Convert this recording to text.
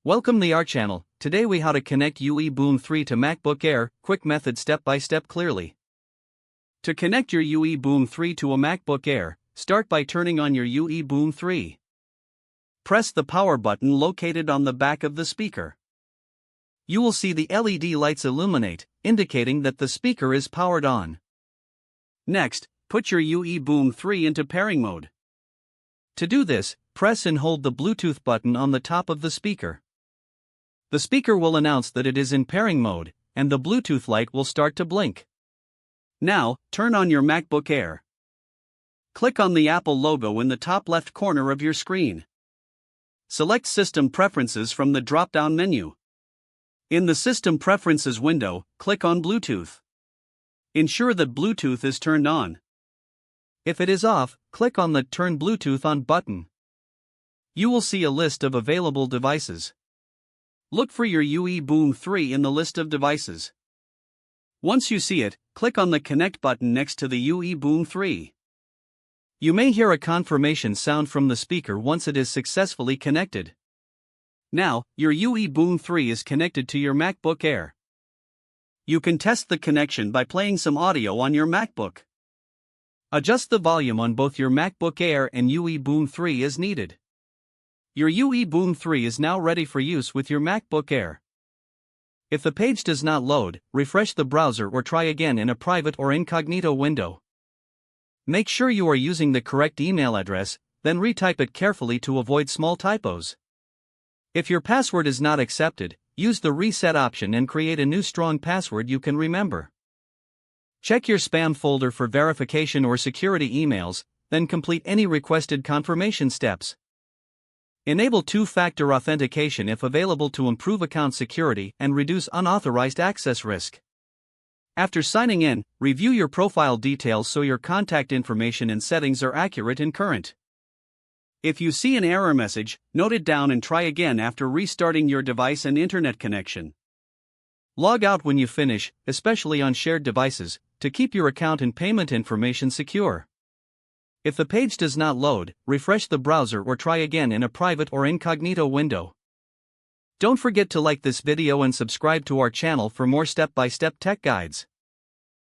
Welcome to our channel. Today we how to connect UE Boom 3 to MacBook Air, quick method step by step clearly. To connect your UE Boom 3 to a MacBook Air, start by turning on your UE Boom 3. Press the power button located on the back of the speaker. You will see the LED lights illuminate, indicating that the speaker is powered on. Next, put your UE Boom 3 into pairing mode. To do this, press and hold the Bluetooth button on the top of the speaker. The speaker will announce that it is in pairing mode, and the Bluetooth light will start to blink. Now, turn on your MacBook Air. Click on the Apple logo in the top left corner of your screen. Select System Preferences from the drop-down menu. In the System Preferences window, click on Bluetooth. Ensure that Bluetooth is turned on. If it is off, click on the Turn Bluetooth On button. You will see a list of available devices. Look for your UE Boom 3 in the list of devices. Once you see it, click on the Connect button next to the UE Boom 3. You may hear a confirmation sound from the speaker once it is successfully connected. Now, your UE Boom 3 is connected to your MacBook Air. You can test the connection by playing some audio on your MacBook. Adjust the volume on both your MacBook Air and UE Boom 3 as needed. Your UE Boom 3 is now ready for use with your MacBook Air. If the page does not load, refresh the browser or try again in a private or incognito window. Make sure you are using the correct email address, then retype it carefully to avoid small typos. If your password is not accepted, use the reset option and create a new strong password you can remember. Check your spam folder for verification or security emails, then complete any requested confirmation steps. Enable two-factor authentication if available to improve account security and reduce unauthorized access risk. After signing in, review your profile details so your contact information and settings are accurate and current. If you see an error message, note it down and try again after restarting your device and internet connection. Log out when you finish, especially on shared devices, to keep your account and payment information secure. If the page does not load, refresh the browser or try again in a private or incognito window. Don't forget to like this video and subscribe to our channel for more step-by-step tech guides.